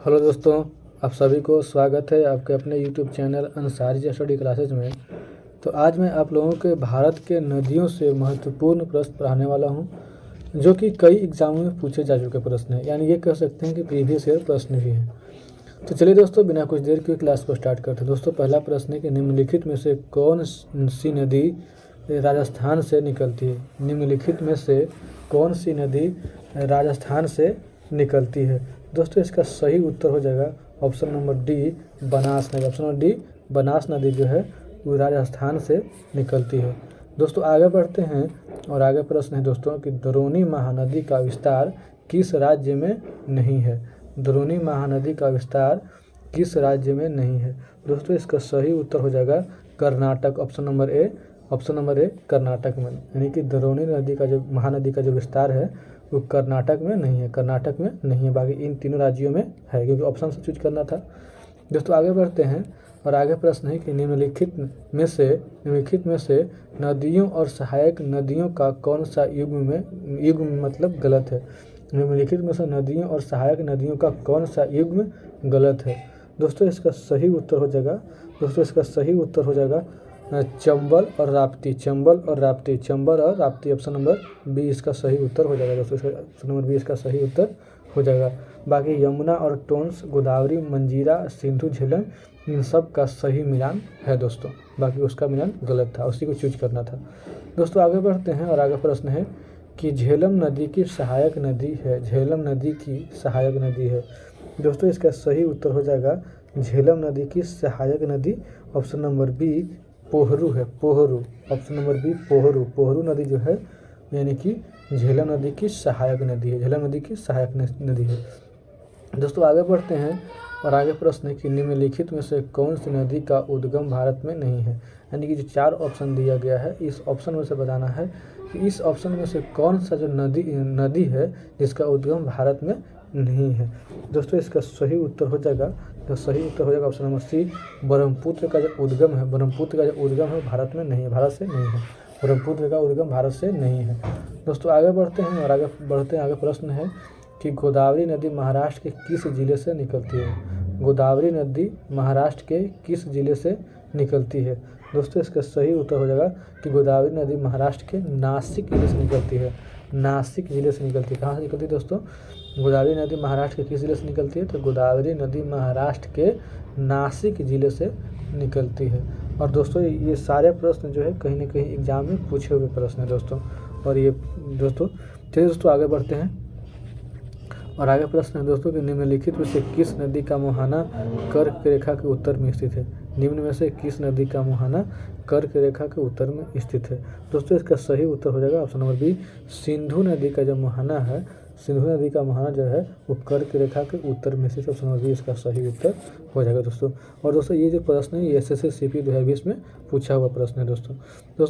Hello दोस्तों, आप सभी को स्वागत है आपके अपने YouTube channel Ansari study classes में। तो आज मैं आप लोगों के भारत के नदियों से महत्वपूर्ण प्रश्न पढ़ाने वाला हूं, जो कि कई एग्जामों में पूछे जा चुके प्रश्न हैं, यानी ये कह सकते हैं कि प्रीवियस ईयर प्रश्न भी हैं। तो चलिए दोस्तों, बिना कुछ देर के क्लास को स्टार्ट करते हैं। दोस्तों, पहला प्रश्न है कि निम्नलिखित में से कौन सी नदी राजस्थान से निकलती है। निम्नलिखित में से कौन सी नदी राजस्थान से निकलती है। दोस्तों, इसका सही उत्तर हो जाएगा ऑप्शन नंबर डी, बनास नदी। ऑप्शन नंबर डी, बनास नदी जो है वो राजस्थान से निकलती है। दोस्तों, आगे बढ़ते हैं और आगे प्रश्न है दोस्तों कि द्रोणी महानदी का विस्तार किस राज्य में नहीं है। द्रोणी महानदी का विस्तार किस राज्य में नहीं है। दोस्तों, इसका सही उत्तर हो जाएगा Karnataka. Option number A, Karnataka में, यानी कि द्रोणी नदी का जो महानदी का जो विस्तार है वो कर्नाटक में नहीं है, कर्नाटक में नहीं है, बाकी इन तीनों राज्यों में है, क्योंकि ऑप्शन से चूज करना था। दोस्तों, आगे बढ़ते हैं और आगे प्रश्न है कि निम्नलिखित में से नदियों और सहायक नदियों का कौन सा युग्म मतलब गलत है। निम्नलिखित में से नदियों और सहायक नदियों का कौन सा युग्म गलत है। दोस्तों, इसका सही उत्तर हो जाएगा चंबल और राप्ती। ऑप्शन नंबर बी इसका सही उत्तर हो जाएगा। दोस्तों, ऑप्शन नंबर बी इसका सही उत्तर हो जाएगा। बाकी यमुना और टोंस, गोदावरी, मंजीरा, सिंधु, झेलम, इन सब का सही मिलान है दोस्तों, बाकी उसका मिलान गलत था, उसी को चूज करना था। दोस्तों, आगे बढ़ते हैं और आगे प्रश्न है कि झेलम नदी की सहायक नदी है। झेलम नदी की सहायक नदी है। दोस्तों, इसका सही उत्तर हो जाएगा झेलम नदी की सहायक नदी ऑप्शन नंबर बी पोहरू है। ऑप्शन नंबर बी पोहरू नदी जो है, यानी कि झेलम नदी की सहायक नदी है। दोस्तों, आगे बढ़ते हैं और आगे प्रश्न है कि निम्नलिखित में से कौन सी नदी का उद्गम भारत में नहीं है। यानी कि जो 4 ऑप्शन दिया गया है, इस ऑप्शन में से बताना है कि इस ऑप्शन में से कौन सा जो नदी है जिसका उद्गम भारत में नहीं है। दोस्तों, इसका सही उत्तर हो जाएगा ऑप्शन नंबर सी, ब्रह्मपुत्र का जो उद्गम है भारत में नहीं है, भारत से नहीं है। ब्रह्मपुत्र का उद्गम भारत से नहीं है। दोस्तों, आगे बढ़ते हैं और आगे प्रश्न है कि गोदावरी नदी महाराष्ट्र के किस जिले से निकलती है। गोदावरी नदी महाराष्ट्र के किस जिले से निकलती है। दोस्तों, इसका सही उत्तर हो जाएगा कि गोदावरी नदी महाराष्ट्र के नासिक जिले से निकलती है। कहाँ से निकलती है दोस्तों? गोदावरी नदी महाराष्ट्र के किस जिले से निकलती है? तो गोदावरी नदी महाराष्ट्र के नासिक जिले से निकलती है। और दोस्तों, ये सारे प्रश्न जो है कहीं ना कहीं एग्जाम में पूछे हुए प्रश्न है दोस्तों। और ये चलिए दोस्तों आगे बढ़ते हैं और आगे प्रश्न है दोस्तों कि निम्नलिखित में से किस नदी का मुहाना कर्क रेखा के उत्तर में स्थित है। निम्न में से किस नदी का मुहाना कर्क रेखा के उत्तर में स्थित है। दोस्तों, इसका सही उत्तर हो जाएगा ऑप्शन नंबर बी, सिंधु नदी का जो मुहाना है, सिंधु नदी का मुहाना जो है वो कर्क रेखा के उत्तर में स्थित। ऑप्शन नंबर बी इसका सही उत्तर हो जाएगा दोस्तों। और दोस्तों, ये जो प्रश्न है ये SSC CP 2020 में पूछा हुआ प्रश्न है दोस्तों।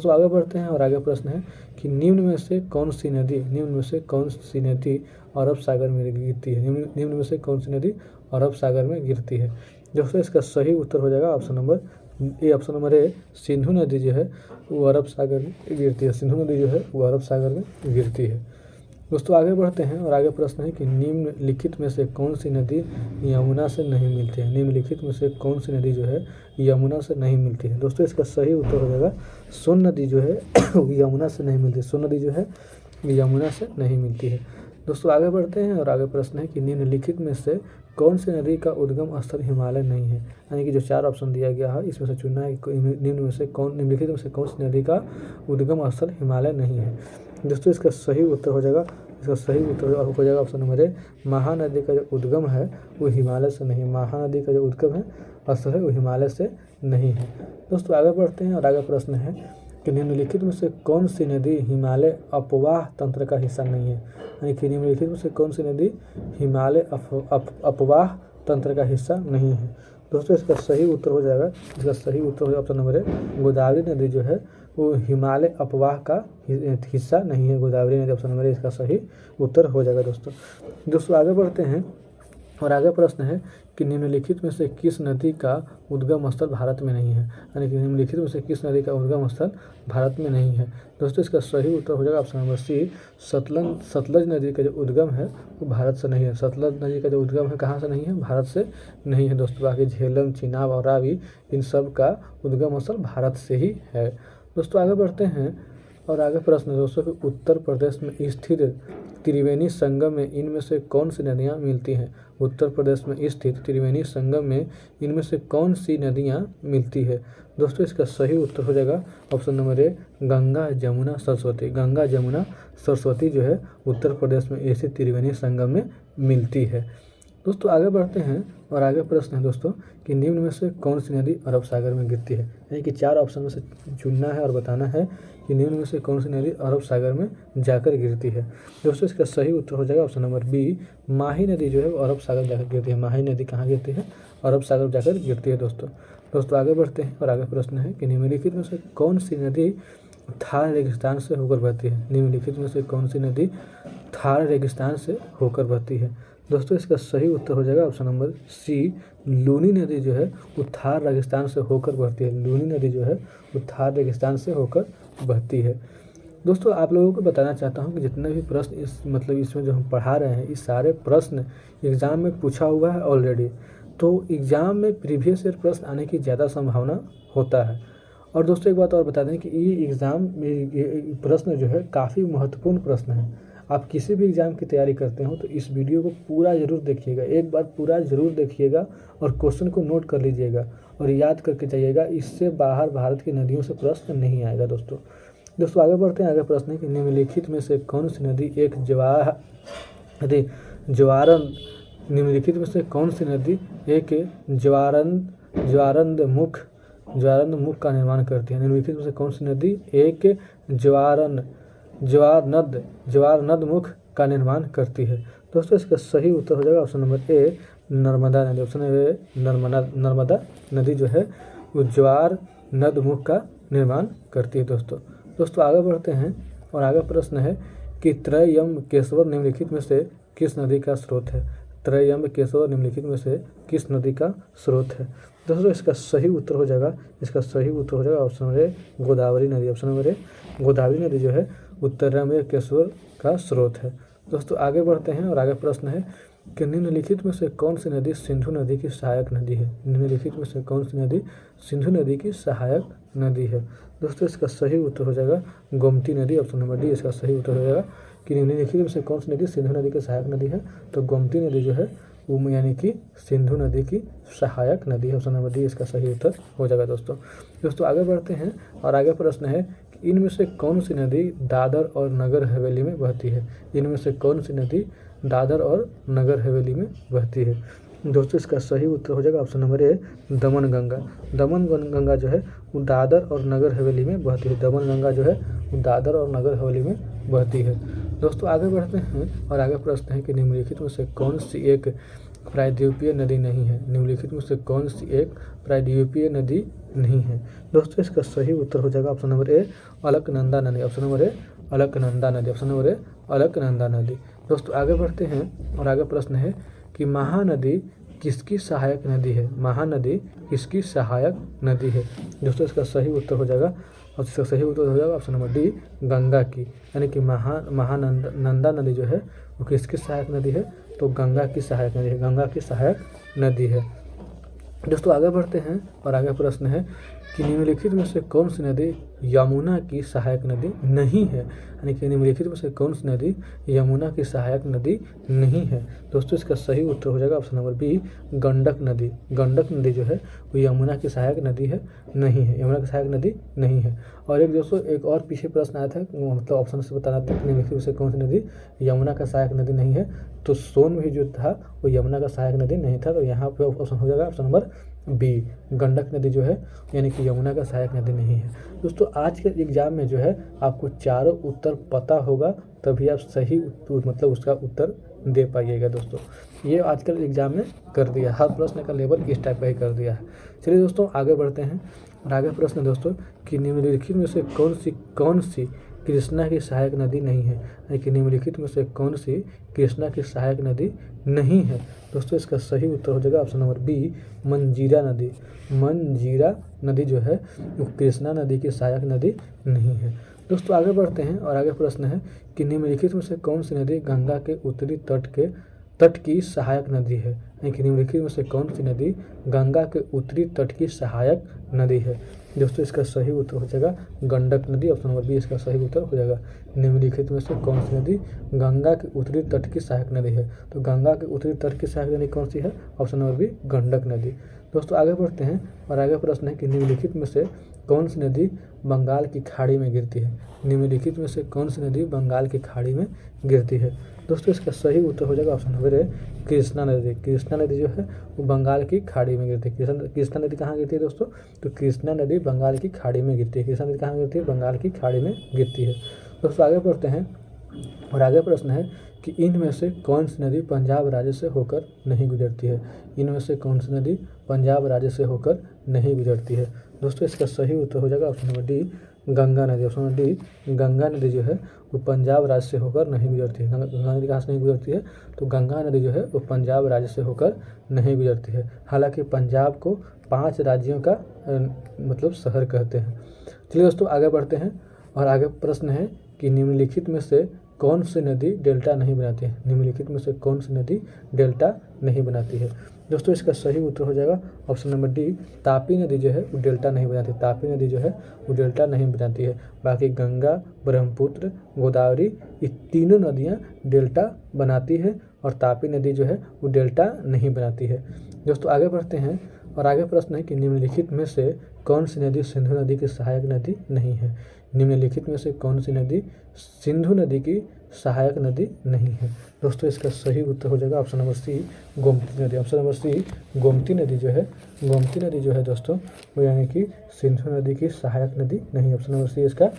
आगे बढ़ते हैं और आगे प्रश्न है कि निम्न में से कौन सी नदी अरब सागर में गिरती है। निम्न में से कौन सी नदी अरब सागर में गिरती है। दोस्तों, इसका सही उत्तर हो जाएगा ऑप्शन नंबर ए, सिंधु नदी जो है वो अरब सागर में गिरती है। दोस्तों, आगे बढ़ते हैं और आगे प्रश्न है कि निम्नलिखित में से कौन सी नदी यमुना से नहीं मिलती है। निम्नलिखित में से कौन सी नदी जो है यमुना से नहीं मिलती है। दोस्तों, इसका सही उत्तर हो जाएगा सोन नदी जो है यमुना से नहीं मिलती। सोन नदी जो है यमुना से नहीं मिलती है। दोस्तों, आगे बढ़ते हैं और आगे प्रश्न है कि निम्नलिखित में से कौन सी नदी का उद्गम स्थल हिमालय नहीं है। यानी कि जो 4 ऑप्शन दिया गया है इसमें से चुनना है कि निम्नलिखित में से कौन सी नदी का उद्गम स्थल हिमालय नहीं है। दोस्तों, इसका सही उत्तर हो जाएगा ऑप्शन नंबर ए, महानदी का जो उद्गम है वो हिमालय से नहीं। महानदी का जो उद्गम है स्थल है वो हिमालय से नहीं है। दोस्तों, आगे बढ़ते हैं और आगे प्रश्न है कि निम्नलिखित में से कौन सी नदी हिमालय अपवाह तंत्र का हिस्सा नहीं है। यानी कि निम्नलिखित में से कौन सी नदी हिमालय अपवाह तंत्र का हिस्सा नहीं है। दोस्तों, इसका सही उत्तर हो जाएगा ऑप्शन नंबर ए, गोदावरी नदी जो है वो हिमालय अपवाह का हिस्सा नहीं है। गोदावरी नदी ऑप्शन नंबर ए इसका सही उत्तर हो जाएगा दोस्तों। आगे बढ़ते हैं और आगे प्रश्न है कि निम्नलिखित में से किस नदी का उद्गम स्थल भारत में नहीं है, यानी कि निम्नलिखित में से किस नदी का उद्गम स्थल भारत में नहीं है। दोस्तों इसका सही उत्तर हो जाएगा ऑप्शन नंबर सी, सतलज नदी का जो उद्गम है वो भारत से नहीं है। सतलज नदी का जो उद्गम है कहाँ से नहीं है, भारत से नहीं है दोस्तों। बाकी झेलम, चिनाब और रावी इन सब का उद्गम स्थल भारत से ही है। दोस्तों आगे बढ़ते हैं और आगे प्रश्न है दोस्तों कि उत्तर प्रदेश में स्थित त्रिवेणी संगम में इनमें से कौन सी नदियाँ मिलती हैं। उत्तर प्रदेश में स्थित त्रिवेणी संगम में इनमें से कौन सी नदियाँ मिलती है। दोस्तों इसका सही उत्तर हो जाएगा option number A, Ganga Jamuna Saraswati. Ganga Jamuna Saraswati जो है उत्तर प्रदेश में स्थित त्रिवेणी संगम में मिलती है। दोस्तों आगे बढ़ते हैं और आगे प्रश्न है दोस्तों कि निम्न में से कौन सी नदी अरब सागर में गिरती है, यानी कि 4 ऑप्शन में से चुनना है और बताना है कि निम्न में से कौन सी नदी अरब सागर में जाकर गिरती है। दोस्तों इसका सही उत्तर हो जाएगा ऑप्शन नंबर बी, माही नदी जो है वो अरब सागर जाकर गिरती है। माही नदी कहाँ गिरती है, अरब सागर जाकर गिरती है दोस्तों आगे बढ़ते हैं और आगे प्रश्न है कि निम्नलिखित में से कौन सी नदी थार रेगिस्तान से होकर बहती है। निम्नलिखित में से कौन सी नदी थार रेगिस्तान से होकर बहती है। दोस्तों इसका सही उत्तर हो जाएगा ऑप्शन नंबर सी, लूनी नदी जो है वो थार रेगिस्तान से होकर बहती है। लूनी नदी जो है वो थार रेगिस्तान से होकर बहती है। दोस्तों आप लोगों को बताना चाहता हूँ कि जितने भी प्रश्न इसमें जो हम पढ़ा रहे हैं इस सारे प्रश्न एग्ज़ाम में पूछा हुआ है ऑलरेडी, तो एग्ज़ाम में प्रीवियस ईयर प्रश्न आने की ज़्यादा संभावना होता है। और दोस्तों एक बात और बता दें कि ये एग्ज़ाम में प्रश्न जो है काफ़ी महत्वपूर्ण प्रश्न है। आप किसी भी एग्ज़ाम की तैयारी करते हो तो इस वीडियो को पूरा ज़रूर देखिएगा, एक बार पूरा ज़रूर देखिएगा और क्वेश्चन को नोट कर लीजिएगा और याद करके जाइएगा। इससे बाहर भारत की नदियों से प्रश्न नहीं आएगा दोस्तों आगे बढ़ते हैं। आगे प्रश्न है कि निम्नलिखित में से कौन सी नदी एक निम्नलिखित में से कौन सी नदी एक ज्वारंद मुख का निर्माण करती है। निम्नलिखित में से कौन सी नदी एक ज्वारनद मुख का निर्माण करती है। दोस्तों इसका सही उत्तर हो जाएगा ऑप्शन नंबर ए, नर्मदा नदी। ऑप्शन ए, नर्मदा नदी जो है वो ज्वारनद मुख का निर्माण करती है दोस्तों आगे बढ़ते हैं और आगे प्रश्न है कि त्रयंबकेश्वर निम्नलिखित में से किस नदी का स्रोत है। त्रयंबकेश्वर निम्नलिखित में से किस नदी का स्रोत है। दोस्तों इसका सही उत्तर हो जाएगा ऑप्शन नंबर ए, गोदावरी नदी। ऑप्शन नंबर ए, गोदावरी नदी जो है त्रयंबकेश्वर का स्रोत है। दोस्तों आगे बढ़ते हैं और आगे प्रश्न है कि निम्नलिखित में से कौन सी नदी सिंधु नदी की सहायक नदी है। निम्नलिखित में से कौन सी नदी सिंधु नदी की सहायक नदी है। दोस्तों इसका सही उत्तर हो जाएगा गोमती नदी। ऑप्शन नंबर डी इसका सही उत्तर हो जाएगा कि निम्नलिखित में से कौन सी नदी सिंधु नदी की सहायक नदी है, तो गोमती नदी जो है वो यानी कि सिंधु नदी की सहायक नदी है। ऑप्शन नंबर डी इसका सही उत्तर हो जाएगा दोस्तों आगे बढ़ते हैं और आगे प्रश्न है कि इनमें से कौन सी नदी दादर और नगर हवेली में बहती है। इनमें से कौन सी नदी दादर और नगर हवेली में बहती है। दोस्तों इसका सही उत्तर हो जाएगा ऑप्शन नंबर ए, दमन गंगा जो है वो दादर और नगर हवेली में बहती है। दमन गंगा जो है वो दादर और नगर हवेली में बहती है। दोस्तों आगे बढ़ते हैं और आगे प्रश्न है कि निम्नलिखित में से कौन सी एक प्रायद्वीपीय नदी नहीं है। निम्नलिखित में से कौन सी एक प्रायद्वीपीय नदी नहीं है। दोस्तों इसका सही उत्तर हो जाएगा ऑप्शन नंबर ए, अलकनंदा नदी। ऑप्शन नंबर ए, अलकनंदा नदी। ऑप्शन नंबर ए, अलकनंदा नदी। दोस्तों आगे बढ़ते हैं और आगे प्रश्न है कि महानदी किसकी सहायक नदी है। महानदी किसकी सहायक नदी है। दोस्तों इसका सही उत्तर हो जाएगा ऑप्शन नंबर डी, गंगा की, यानी कि महानंदा नदी जो है वो किसकी सहायक नदी है, तो गंगा की सहायक नदी है। गंगा की सहायक नदी है। दोस्तों आगे बढ़ते हैं और आगे प्रश्न है कि निम्नलिखित में से कौन सी नदी यमुना की सहायक नदी नहीं है। यानी कि निम्नलिखित में से कौन सी नदी यमुना की सहायक नदी नहीं है। दोस्तों इसका सही उत्तर हो जाएगा ऑप्शन नंबर बी, गंडक नदी। गंडक नदी जो है वो यमुना की सहायक नदी है नहीं है, यमुना की सहायक नदी नहीं है। और एक दोस्तों एक और पीछे प्रश्न आया था, मतलब ऑप्शन से बताना था कि निम्नलिखित में से कौन सी नदी यमुना का सहायक नदी नहीं है, तो सोन भी जो था वो यमुना का सहायक नदी नहीं था। तो यहाँ पे ऑप्शन हो जाएगा ऑप्शन नंबर बी, गंडक नदी जो है यानी कि यमुना का सहायक नदी नहीं है। दोस्तों आज के एग्जाम में जो है आपको चारों उत्तर पता होगा तभी आप सही मतलब उसका उत्तर दे पाइएगा। दोस्तों ये आजकल एग्जाम में कर दिया, हर प्रश्न का लेवल इस टाइप का ही कर दिया है। चलिए दोस्तों आगे बढ़ते हैं और आगे प्रश्न दोस्तों कि निम्नलिखित में से कौन सी कृष्णा की सहायक नदी नहीं है, यानी कि निम्नलिखित में से कौन सी कृष्णा की सहायक नदी नहीं है। दोस्तों इसका सही उत्तर हो जाएगा ऑप्शन नंबर बी, मंजीरा नदी। मंजीरा नदी जो है वो कृष्णा नदी की सहायक नदी नहीं है। दोस्तों आगे बढ़ते हैं और आगे प्रश्न है कि निम्नलिखित में से कौन सी नदी गंगा के उत्तरी तट की सहायक नदी है, यानी कि निम्नलिखित में से कौन सी नदी गंगा के उत्तरी तट की सहायक नदी है। दोस्तों इसका सही उत्तर हो जाएगा गंडक नदी। ऑप्शन नंबर बी इसका सही उत्तर हो जाएगा। निम्नलिखित में से कौन सी नदी गंगा के उत्तरी तट की सहायक नदी है, तो गंगा के उत्तरी तट की सहायक नदी कौन सी है, ऑप्शन नंबर बी गंडक नदी। दोस्तों आगे बढ़ते हैं और आगे प्रश्न है कि निम्नलिखित में से कौन सी नदी बंगाल की खाड़ी में गिरती है। निम्नलिखित में से कौन सी नदी बंगाल की खाड़ी में गिरती है। दोस्तों इसका सही उत्तर हो जाएगा ऑप्शन नंबर ए, कृष्णा नदी। कृष्णा नदी जो है वो बंगाल की खाड़ी में गिरती है। कृष्णा नदी कहाँ गिरती है दोस्तों, तो कृष्णा नदी बंगाल की खाड़ी में गिरती है। कृष्णा नदी कहाँ गिरती है, बंगाल की खाड़ी में गिरती है। दोस्तों आगे बढ़ते हैं और आगे प्रश्न है कि इनमें से कौन सी नदी पंजाब राज्य से होकर नहीं गुजरती है। इनमें से कौन सी नदी पंजाब राज्य से होकर नहीं गुजरती है। दोस्तों इसका सही उत्तर हो जाएगा ऑप्शन नंबर डी, गंगा नदी। ऑप्शन नंबर डी, गंगा नदी जो है वो पंजाब राज्य से होकर नहीं गुजरती है। गंगा नदी कहाँ से नहीं गुजरती है, तो गंगा नदी जो है वो पंजाब राज्य से होकर नहीं गुजरती है। हालांकि पंजाब को 5 राज्यों का मतलब शहर कहते हैं। चलिए दोस्तों आगे बढ़ते हैं और आगे प्रश्न है कि निम्नलिखित में से कौन सी नदी डेल्टा नहीं बनाती है। निम्नलिखित में से कौन सी नदी डेल्टा नहीं बनाती है। दोस्तों इसका सही उत्तर हो जाएगा ऑप्शन नंबर डी, तापी नदी जो है वो डेल्टा नहीं बनाती। तापी नदी जो है वो डेल्टा नहीं बनाती है। बाकी गंगा, ब्रह्मपुत्र, गोदावरी ये तीनों नदियाँ डेल्टा बनाती है और तापी नदी जो है वो डेल्टा नहीं बनाती है। दोस्तों आगे बढ़ते हैं और आगे प्रश्न है कि निम्नलिखित में से कौन सी नदी सिंधु नदी की सहायक नदी नहीं है। निम्नलिखित में से कौन सी नदी सिंधु नदी की सहायक नदी नहीं है। दोस्तों इसका सही उत्तर हो जाएगा ऑप्शन नंबर सी, गोमती नदी। ऑप्शन नंबर सी, गोमती नदी जो है दोस्तों वो यानी कि सिंधु नदी की सहायक नदी नहीं। ऑप्शन नंबर सी इसका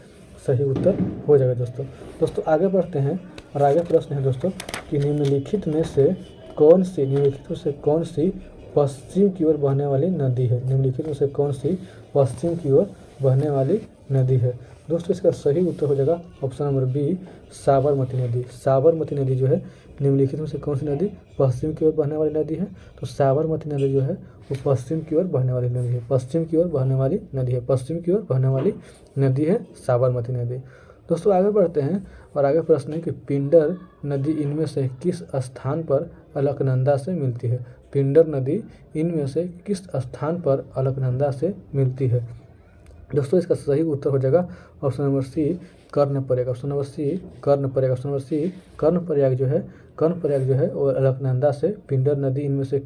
सही उत्तर हो जाएगा दोस्तों आगे बढ़ते हैं और आगे प्रश्न है दोस्तों कि निम्नलिखित में से कौन सी पश्चिम की ओर बहने वाली नदी है। निम्नलिखित में से कौन सी पश्चिम की ओर बहने वाली नदी है। दोस्तों इसका सही उत्तर हो जाएगा ऑप्शन नंबर बी, साबरमती नदी। साबरमती नदी जो है निम्नलिखित में से कौन सी नदी पश्चिम की ओर बहने वाली नदी है, तो साबरमती नदी जो है वो पश्चिम की ओर बहने वाली नदी है। पश्चिम की ओर बहने वाली नदी है। पश्चिम की ओर बहने वाली नदी है साबरमती नदी। दोस्तों आगे बढ़ते हैं और आगे प्रश्न है कि पिंडर नदी इनमें से किस स्थान पर अलकनंदा से मिलती है। पिंडर नदी इनमें से किस स्थान पर अलकनंदा से मिलती है। दोस्तों इसका सही उत्तर हो जाएगा option number C, Karnaprayag. Option number C, Karnaprayag. Option number C, Karnaprayag जो है और अलकनंदा से पिंडर नदी इनमें से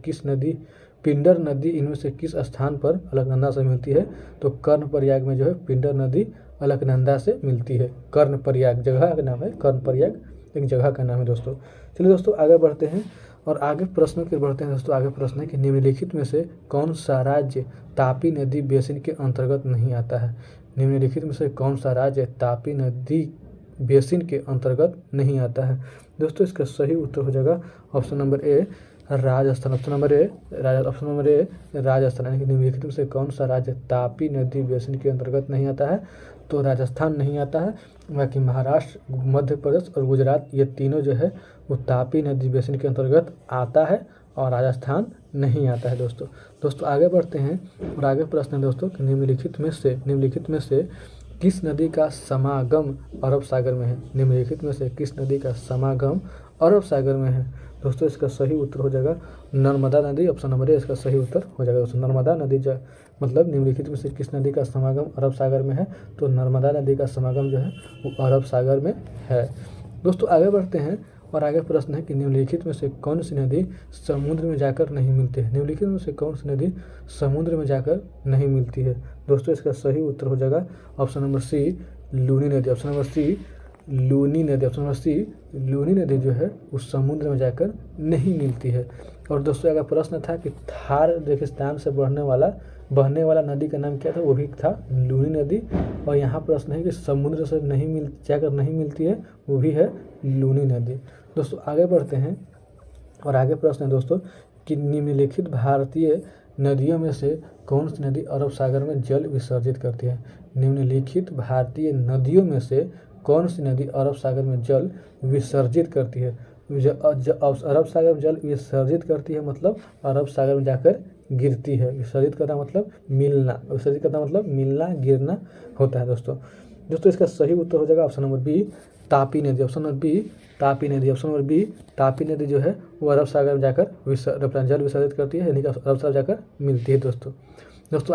किस स्थान पर अलकनंदा से मिलती है, तो कर्णप्रयाग में जो है पिंडर नदी अलकनंदा से मिलती है। कर्णप्रयाग जगह का नाम है, कर्णप्रयाग एक जगह का नाम है दोस्तों। चलिए दोस्तों आगे बढ़ते हैं और आगे प्रश्न की बढ़ते हैं दोस्तों। आगे प्रश्न है कि निम्नलिखित में से कौन सा राज्य तापी नदी बेसिन के अंतर्गत नहीं आता है। निम्नलिखित में से कौन सा राज्य तापी नदी बेसिन के अंतर्गत नहीं आता है। दोस्तों इसका सही उत्तर हो जाएगा option number A, Rajasthan. Option number A, Rajasthan. यानी कि निम्नलिखित में से कौन सा राज्य तापी नदी बेसिन के अंतर्गत नहीं आता है, तो राजस्थान नहीं आता है। बाकी महाराष्ट्र, मध्य प्रदेश और गुजरात ये तीनों जो है वो तापी नदी बेसिन के अंतर्गत आता है और राजस्थान नहीं आता है दोस्तों आगे बढ़ते हैं और आगे प्रश्न है दोस्तों कि निम्नलिखित में से किस नदी का समागम अरब सागर में है। निम्नलिखित में से किस नदी का समागम अरब सागर में है। दोस्तों इसका सही उत्तर हो जाएगा नर्मदा नदी। ऑप्शन नंबर ए इसका सही उत्तर हो जाएगा दोस्तों। नर्मदा नदी मतलब निम्नलिखित में से किस नदी का समागम अरब सागर में है, तो नर्मदा नदी का समागम जो है वो अरब सागर में है। दोस्तों आगे बढ़ते हैं और आगे प्रश्न है कि निम्नलिखित में से कौन सी नदी समुद्र में जाकर नहीं मिलती है। निम्नलिखित में से कौन सी नदी समुद्र में जाकर नहीं मिलती है। दोस्तों इसका सही उत्तर हो जाएगा ऑप्शन नंबर सी, लूनी नदी। ऑप्शन नंबर सी, लूनी नदी। ऑप्शन नंबर सी, लूनी नदी जो है उस समुद्र में जाकर नहीं मिलती है। और दोस्तों अगर प्रश्न था कि थार रेगिस्तान से बहने वाला नदी का नाम क्या था, वो भी था लूनी नदी। और यहाँ प्रश्न है कि समुद्र से जाकर नहीं मिलती है, वो भी है लूनी नदी। दोस्तों आगे बढ़ते हैं और आगे प्रश्न है दोस्तों कि निम्नलिखित भारतीय नदियों में से कौन सी नदी अरब सागर में जल विसर्जित करती है। निम्नलिखित भारतीय नदियों में से कौन सी नदी अरब सागर में जल विसर्जित करती है। अरब सागर में जल विसर्जित करती है मतलब अरब सागर में जाकर गिरती है। विसर्जित करना मतलब मिलना, विसर्जित करना मतलब मिलना गिरना होता है दोस्तों। इसका सही उत्तर हो जाएगा ऑप्शन नंबर बी, तापी नदी। ऑप्शन नंबर बी, तापी नदी। ऑप्शन नंबर बी, तापी नदी जो है वो अरब सागर में जाकर जल विसर्जित करती है, यानी कि अरब सागर जाकर मिलती है दोस्तों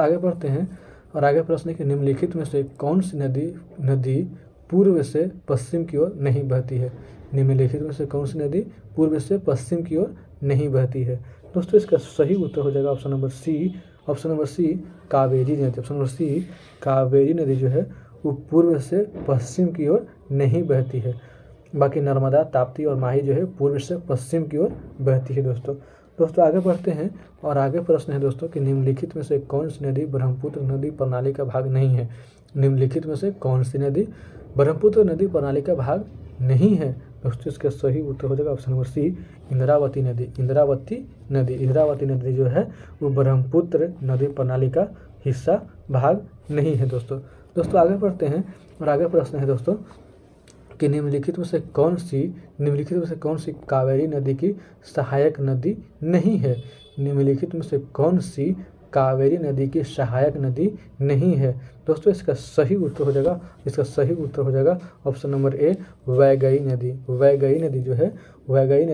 आगे बढ़ते हैं और आगे प्रश्न है कि निम्नलिखित में से कौन सी नदी पूर्व से पश्चिम की ओर नहीं बहती है। निम्नलिखित में से कौन सी नदी पूर्व से पश्चिम की ओर नहीं बहती है। दोस्तों इसका सही उत्तर हो जाएगा ऑप्शन नंबर सी, कावेरी नदी। ऑप्शन नंबर सी, कावेरी नदी जो है वो पूर्व से पश्चिम की ओर नहीं बहती है। बाकी नर्मदा, ताप्ती और माही जो है पूर्व से पश्चिम की ओर बहती है दोस्तों आगे बढ़ते हैं और आगे प्रश्न है दोस्तों कि निम्नलिखित में से कौन सी नदी ब्रह्मपुत्र नदी प्रणाली का भाग नहीं है। निम्नलिखित में से कौन सी नदी ब्रह्मपुत्र नदी प्रणाली का भाग नहीं है। दोस्तों इसका सही उत्तर हो जाएगा ऑप्शन नंबर सी, इंद्रावती नदी। इंद्रावती नदी जो है वो ब्रह्मपुत्र नदी प्रणाली का हिस्सा भाग नहीं है दोस्तों आगे बढ़ते हैं और आगे प्रश्न है दोस्तों कि निम्नलिखित में से कौन सी कावेरी नदी की सहायक नदी नहीं है। निम्नलिखित में से कौन सी कावेरी नदी की सहायक नदी नहीं है। दोस्तों इसका सही उत्तर हो जाएगा ऑप्शन नंबर ए, वैगई नदी। वैगई नदी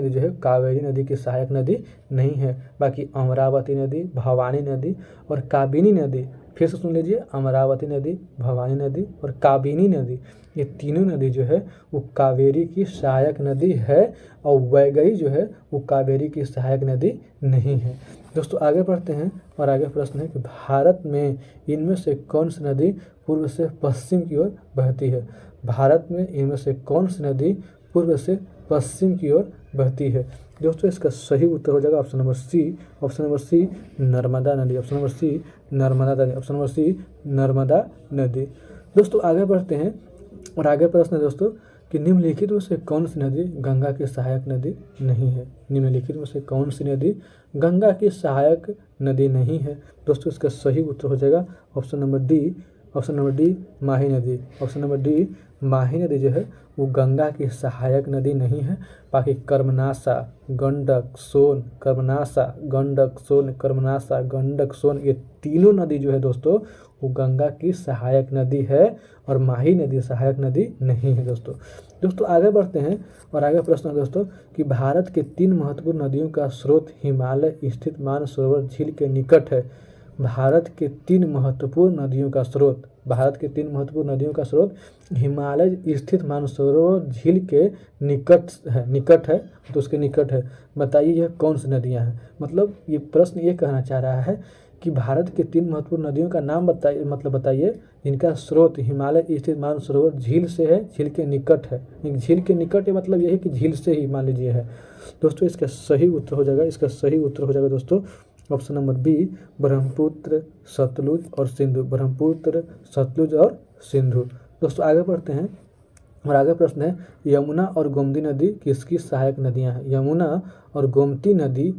जो है कावेरी नदी की सहायक नदी नहीं है। बाकी अमरावती नदी, भवानी नदी और काबिनी नदी, फिर से सुन लीजिए, अमरावती नदी, भवानी नदी और काबिनी नदी, ये तीनों नदी जो है वो कावेरी की सहायक नदी है और वैगई जो है वो कावेरी की सहायक नदी नहीं है। दोस्तों आगे बढ़ते हैं और आगे प्रश्न है कि भारत में इनमें से कौन सी नदी पूर्व से पश्चिम की ओर बहती है। भारत में इनमें से कौन सी नदी पूर्व से पश्चिम की ओर बहती है। दोस्तों इसका सही उत्तर हो जाएगा ऑप्शन नंबर सी, नर्मदा नदी। ऑप्शन नंबर सी, नर्मदा नदी। दोस्तों आगे बढ़ते हैं और आगे प्रश्न है दोस्तों कि निम्नलिखित में से कौन सी नदी गंगा की सहायक नदी नहीं है। निम्नलिखित में से कौन सी नदी गंगा की सहायक नदी नहीं है। दोस्तों इसका सही उत्तर हो जाएगा ऑप्शन नंबर डी, माही नदी। ऑप्शन नंबर डी, माही नदी जो है वो गंगा की सहायक नदी नहीं है। बाकी कर्मनाशा, गंडक, सोन, ये तीनों नदी जो है दोस्तों वो गंगा की सहायक नदी है और माही नदी सहायक नदी नहीं है दोस्तों आगे बढ़ते हैं और आगे प्रश्न है दोस्तों कि भारत के 3 महत्वपूर्ण नदियों का स्रोत हिमालय स्थित मानसरोवर झील के निकट है। भारत के 3 महत्वपूर्ण नदियों का स्रोत हिमालय स्थित मानसरोवर झील के निकट है तो उसके निकट है। बताइए यह कौन सी नदियां हैं। मतलब ये प्रश्न ये कहना चाह रहा है कि भारत के 3 महत्वपूर्ण नदियों का नाम बताइए जिनका स्रोत हिमालय स्थित मानसरोवर झील से है, झील के निकट है। झील के निकट है मतलब यह है कि झील से ही मान लीजिए है। दोस्तों इसका सही उत्तर हो जाएगा दोस्तों option number B, Brahmaputra, Sutlej और सिंधु। दोस्तों आगे बढ़ते हैं और आगे प्रश्न है यमुना और गोमती नदी किसकी सहायक नदियां हैं। यमुना और गोमती नदी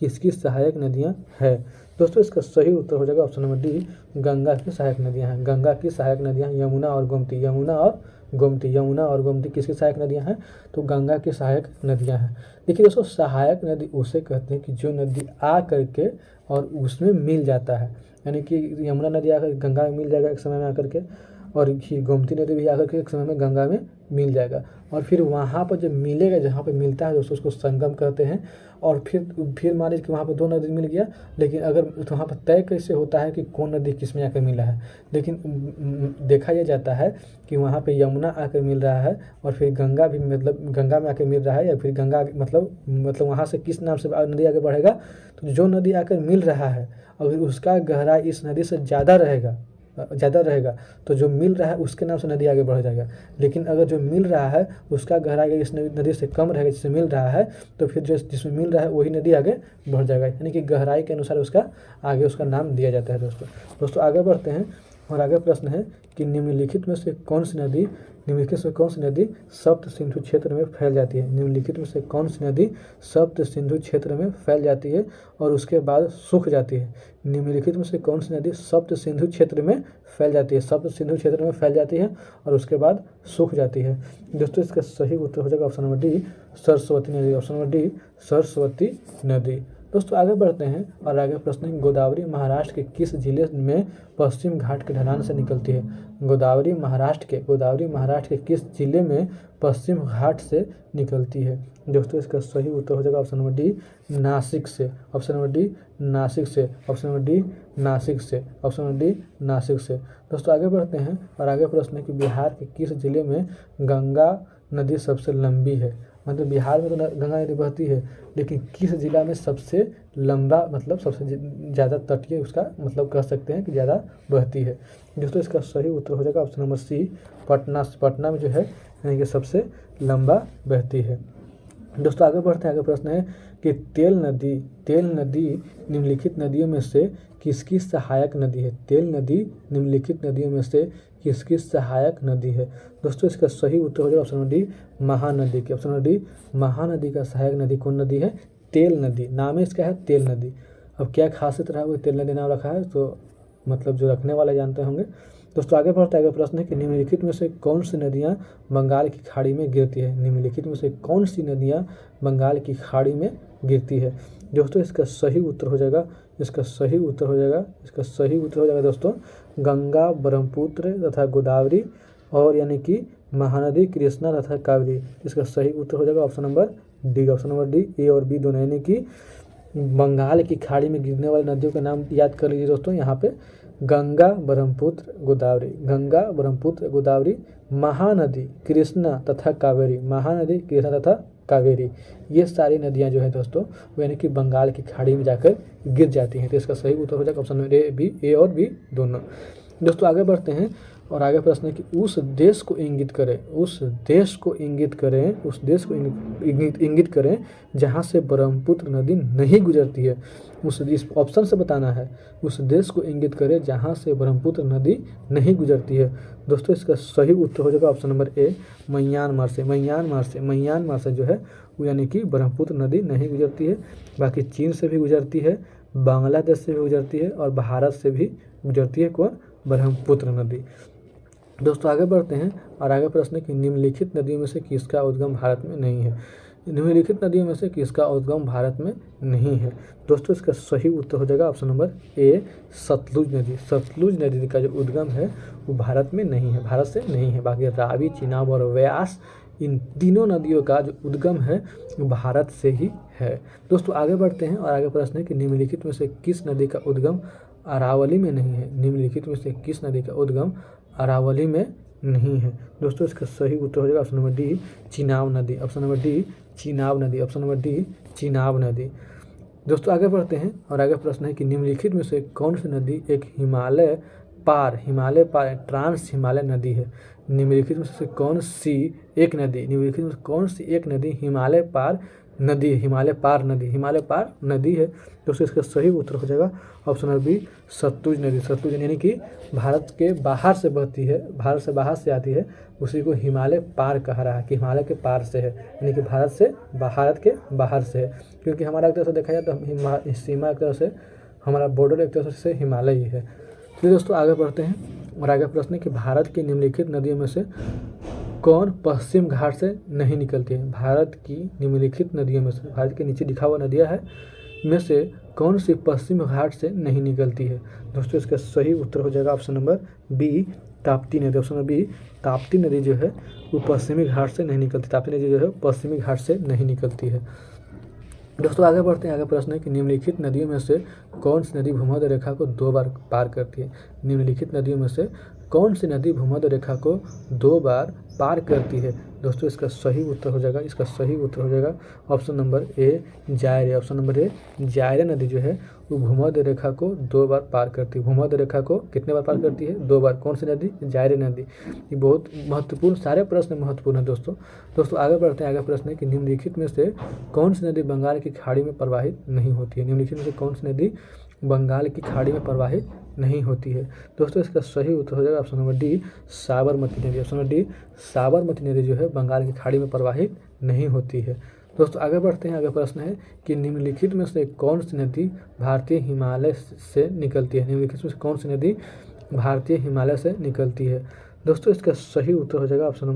किसकी सहायक नदियां हैं। दोस्तों इसका सही उत्तर हो जाएगा ऑप्शन नंबर डी, गंगा की सहायक नदियां हैं। यमुना और गोमती किसकी सहायक नदियां हैं तो गंगा की सहायक नदियां हैं। देखिए दोस्तों सहायक नदी उसे कहते हैं कि जो नदी आ करके और उसमें मिल जाता है, यानी कि यमुना नदी आकर गंगा में मिल जाएगा एक समय में आकर के, और गोमती नदी भी आकर के एक समय में गंगा में मिल जाएगा और फिर वहाँ पर जब मिलेगा, जहाँ पे मिलता है दोस्तों उसको संगम कहते हैं। और फिर मान लीजिए कि वहाँ पर 2 नदी मिल गया, लेकिन अगर तो वहाँ पर तय कैसे होता है कि कौन नदी किस में आकर मिला है। लेकिन देखा यह जाता है कि वहाँ पे यमुना आकर मिल रहा है और फिर गंगा भी मतलब गंगा में आकर मिल रहा है, या फिर गंगा मतलब वहाँ से किस नाम से नदी आगे बढ़ेगा तो जो नदी आकर मिल रहा है अगर उसका गहराई इस नदी से ज़्यादा रहेगा तो जो मिल रहा है उसके नाम से नदी आगे बढ़ जाएगा। लेकिन अगर जो मिल रहा है उसका गहराई इस नदी से कम रहेगा जिससे मिल रहा है तो फिर जो जिसमें मिल रहा है वही नदी आगे बढ़ जाएगा, यानी कि गहराई के अनुसार उसका नाम दिया जाता है दोस्तों आगे बढ़ते हैं और आगे प्रश्न है कि निम्नलिखित में से कौन सी नदी निम्नलिखित में कौन सी नदी सप्त सिंधु क्षेत्र में फैल जाती है? निम्नलिखित में से कौन सी नदी सप्त सिंधु क्षेत्र में फैल जाती है और उसके बाद सूख जाती है? निम्नलिखित में से कौन सी नदी सप्त सिंधु क्षेत्र में फैल जाती है? सप्त सिंधु क्षेत्र में फैल जाती है और उसके बाद सूख जाती है। दोस्तों इसका सही उत्तर हो जाएगा ऑप्शन नंबर डी, सरस्वती नदी। ऑप्शन नंबर डी, सरस्वती नदी। दोस्तों आगे बढ़ते हैं और आगे प्रश्न है, गोदावरी महाराष्ट्र के किस जिले में पश्चिम घाट के ढलान से निकलती है? गोदावरी महाराष्ट्र के किस जिले में पश्चिम घाट से निकलती है? दोस्तों इसका सही उत्तर हो जाएगा ऑप्शन नंबर डी, नासिक से। ऑप्शन नंबर डी, नासिक से। ऑप्शन नंबर डी, नासिक से। ऑप्शन नंबर डी, नासिक से। दोस्तों आगे बढ़ते हैं और आगे प्रश्न है कि बिहार के किस जिले में गंगा नदी सबसे लंबी है? मतलब बिहार में तो गंगा नदी बहती है, लेकिन किस जिला में सबसे लंबा, मतलब सबसे ज़्यादा तटीय, उसका मतलब कह सकते हैं कि ज़्यादा बहती है? दोस्तों इसका सही उत्तर हो जाएगा option number C, Patna. Patna में जो है यानी कि सबसे लंबा बहती है। दोस्तों आगे बढ़ते हैं, आगे प्रश्न है कि तेल नदी निम्नलिखित नदियों में से किसकी सहायक नदी है? तेल नदी निम्नलिखित नदियों में से किसकी सहायक नदी है? दोस्तों इसका सही उत्तर हो जाएगा ऑप्शन नंबर डी, महानदी की। ऑप्शन नंबर डी, महानदी का सहायक नदी कौन नदी है? तेल नदी। नाम है इसका है तेल नदी। अब क्या खासियत रहा हुआ तेल नदी नाम रखा है, तो मतलब जो रखने वाले जानते होंगे। दोस्तों आगे बढ़ता है, प्रश्न है कि निम्नलिखित में से कौन सी नदियाँ बंगाल की खाड़ी में गिरती है? निम्नलिखित में से कौन सी नदियाँ बंगाल की खाड़ी में गिरती है? दोस्तों इसका सही उत्तर हो जाएगा दोस्तों गंगा, ब्रह्मपुत्र तथा गोदावरी, और यानी कि महानदी कृष्णा तथा कावेरी। इसका सही उत्तर हो जाएगा option number D. Option number D, A और बी दोनों, यानी कि बंगाल की खाड़ी में गिरने वाली नदियों के नाम याद कर लीजिए दोस्तों। यहाँ पे गंगा, ब्रह्मपुत्र, गोदावरी, गंगा, ब्रह्मपुत्र, गोदावरी, महानदी कृष्णा तथा कावेरी, महानदी कृष्णा तथा कावेरी। ये सारी नदियाँ जो है दोस्तों वो यानी कि बंगाल की खाड़ी में जाकर गिर जाती हैं। तो इसका सही उत्तर हो जाएगा ऑप्शन नंबर ए और बी दोनों। दोस्तों आगे बढ़ते हैं और आगे प्रश्न है कि उस देश को इंगित करें जहाँ से ब्रह्मपुत्र नदी नहीं गुजरती है। इस ऑप्शन से बताना है, उस देश को इंगित करें जहाँ से ब्रह्मपुत्र नदी नहीं गुजरती है। दोस्तों इसका सही उत्तर हो जाएगा ऑप्शन नंबर ए, म्यांमार से जो है वो यानी कि ब्रह्मपुत्र नदी नहीं गुजरती है। बाकी चीन से भी गुजरती है, बांग्लादेश से भी गुजरती है और भारत से भी गुजरती है कौन? ब्रह्मपुत्र नदी। दोस्तों आगे बढ़ते हैं और आगे प्रश्न है कि निम्नलिखित नदियों में से किसका उद्गम भारत में नहीं है? निम्नलिखित नदियों में से किसका उद्गम भारत में नहीं है? दोस्तों इसका सही उत्तर हो जाएगा ऑप्शन नंबर ए, सतलुज नदी। सतलुज नदी का जो उद्गम है वो भारत में नहीं है, भारत से नहीं है। बाकी रावी, चिनाब और व्यास, इन तीनों नदियों का जो उद्गम है वो भारत से ही है। दोस्तों आगे बढ़ते हैं और आगे प्रश्न है कि निम्नलिखित में से किस नदी का उद्गम अरावली में नहीं है? निम्नलिखित में से किस नदी का उद्गम अरावली में नहीं है? दोस्तों इसका सही उत्तर हो जाएगा ऑप्शन नंबर डी, चिनाब नदी। ऑप्शन नंबर डी, चिनाब नदी। ऑप्शन नंबर डी, चिनाब नदी। दोस्तों आगे बढ़ते हैं और आगे प्रश्न है कि निम्नलिखित में से कौन सी नदी एक हिमालय पार ट्रांस हिमालय नदी है? निम्नलिखित में से कौन सी एक नदी हिमालय पार नदी है? दोस्तों इसका सही उत्तर हो जाएगा ऑप्शन नंबर बी, सतलुज नदी। सतलुज यानी कि भारत के बाहर से बहती है, भारत से बाहर से आती है, उसी को हिमालय पार कहा रहा है कि हिमालय के पार से है, यानी कि भारत के बाहर से है। क्योंकि हमारा एक तरह से देखा जाए तो सीमा एक तरह से, हमारा बॉर्डर एक तरह से हिमालय ही है। तो दोस्तों आगे बढ़ते हैं और आगे प्रश्न है कि भारत की निम्नलिखित नदियों में से कौन पश्चिम घाट से नहीं निकलती है? भारत की निम्नलिखित नदियों में से, भारत के नीचे लिखा हुआ नदियाँ है में से कौन सी पश्चिम घाट से नहीं निकलती है? दोस्तों इसका सही उत्तर हो जाएगा ऑप्शन नंबर बी, ताप्ती नदी। ऑप्शन नंबर बी, ताप्ती नदी जो है वो पश्चिमी घाट से नहीं निकलती। ताप्ती नदी जो है पश्चिमी घाट से नहीं निकलती है। दोस्तों आगे बढ़ते हैं, आगे प्रश्न है कि निम्नलिखित नदियों में से कौन सी नदी भूमध्य रेखा को 2 बार पार करती है? निम्नलिखित नदियों में से कौन सी नदी भूमध्य रेखा को 2 बार पार करती है? दोस्तों इसका सही उत्तर हो जाएगा option number A, जायरे। Option number A, जायरे नदी जो है वो भूमध्य रेखा को 2 बार पार करती है। भूमध्य रेखा को कितने बार पार करती है? 2 बार। कौन सी नदी? जायरे नदी। ये बहुत महत्वपूर्ण, सारे प्रश्न महत्वपूर्ण है दोस्तों आगे बढ़ते हैं। आगे प्रश्न है कि निम्नलिखित में से कौन सी नदी बंगाल की खाड़ी में प्रवाहित नहीं होती है? निम्नलिखित में से कौन सी नदी बंगाल की खाड़ी में प्रवाहित नहीं होती है। दोस्तों इसका सही उत्तर हो जाएगा ऑप्शन नंबर डी, साबरमती नदी। ऑप्शन नंबर डी, साबरमती नदी जो है बंगाल की खाड़ी में प्रवाहित नहीं होती है। दोस्तों आगे बढ़ते हैं। आगे प्रश्न है कि निम्नलिखित में से कौन सी नदी भारतीय हिमालय से निकलती है। निम्नलिखित में से कौन सी नदी भारतीय हिमालय से निकलती है। दोस्तों इसका सही उत्तर हो जाएगा ऑप्शन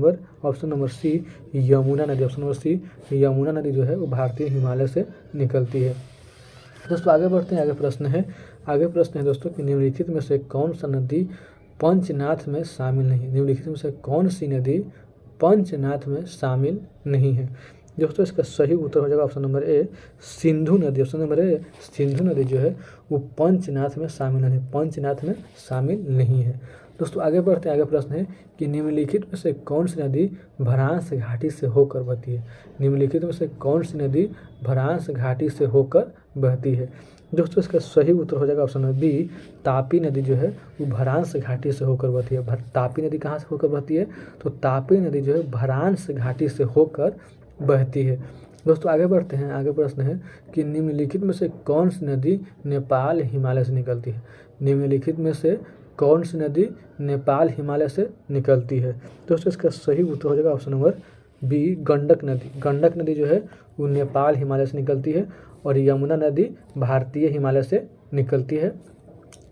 नंबर सी, यमुना नदी। ऑप्शन नंबर सी, यमुना नदी जो है वो भारतीय हिमालय से निकलती है। दोस्तों आगे बढ़ते हैं। आगे प्रश्न है दोस्तों कि निम्नलिखित में से कौन सा नदी पंचनाथ में शामिल नहीं है। निम्नलिखित में से कौन सी नदी पंचनाथ में शामिल नहीं है। दोस्तों इसका सही उत्तर हो जाएगा ऑप्शन नंबर ए, सिंधु नदी। ऑप्शन नंबर ए, सिंधु नदी जो है वो पंचनाथ में शामिल नहीं, पंचनाथ में शामिल नहीं है। दोस्तों आगे बढ़ते हैं। आगे प्रश्न है कि निम्नलिखित में से कौन सी नदी भ्रांस घाटी से होकर बहती है। निम्नलिखित में से कौन सी नदी भ्रांस घाटी से होकर बहती है। दोस्तों इसका सही उत्तर हो जाएगा ऑप्शन नंबर बी, तापी नदी जो है वो भ्रांस घाटी से होकर बहती है। तापी नदी कहाँ से होकर बहती है, तो तापी नदी जो है भ्रांस घाटी से होकर बहती है। दोस्तों आगे बढ़ते हैं। आगे प्रश्न है कि निम्नलिखित में से कौन सी नदी नेपाल हिमालय से निकलती है। निम्नलिखित में से कौन सी नदी नेपाल हिमालय से निकलती है। दोस्तों इसका सही उत्तर हो जाएगा ऑप्शन नंबर बी, गंडक नदी। गंडक नदी जो है वो नेपाल हिमालय से निकलती है और यमुना नदी भारतीय हिमालय से निकलती है।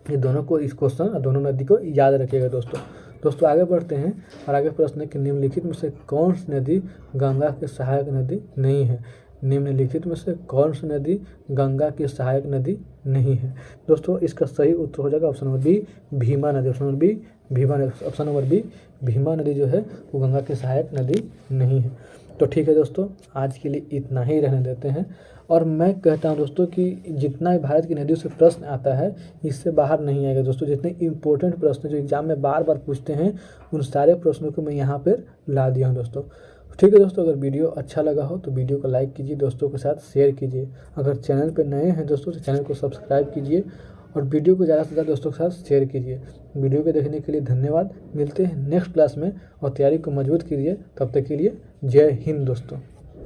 ये दोनों को, इस क्वेश्चन दोनों नदी को याद रखिएगा दोस्तों आगे बढ़ते हैं। और आगे प्रश्न है कि निम्नलिखित में से कौन सी नदी गंगा की सहायक नदी नहीं है। निम्नलिखित में से कौन सी नदी गंगा की सहायक नदी नहीं है। दोस्तों इसका सही उत्तर हो जाएगा ऑप्शन नंबर बी, भीमा नदी। ऑप्शन नंबर बी, भीमा नदी। ऑप्शन नंबर बी, भीमा नदी जो है वो गंगा की सहायक नदी नहीं है। तो ठीक है दोस्तों, आज के लिए इतना ही रहने देते हैं। और मैं कहता हूं दोस्तों कि जितना भी भारत की नदियों से प्रश्न आता है इससे बाहर नहीं आएगा दोस्तों। जितने इंपॉर्टेंट प्रश्न जो एग्जाम में बार बार पूछते हैं उन सारे प्रश्नों को मैं यहाँ पर ला दिया हूँ दोस्तों। ठीक है दोस्तों, अगर वीडियो अच्छा लगा हो तो वीडियो को लाइक कीजिए, दोस्तों के साथ शेयर कीजिए। अगर चैनल पर नए हैं दोस्तों तो चैनल को सब्सक्राइब कीजिए और वीडियो को ज़्यादा से ज़्यादा दोस्तों के साथ शेयर कीजिए। वीडियो को देखने के लिए धन्यवाद। मिलते हैं नेक्स्ट क्लास में और तैयारी को मजबूत कीजिए। तब तक के लिए जय हिंद दोस्तों।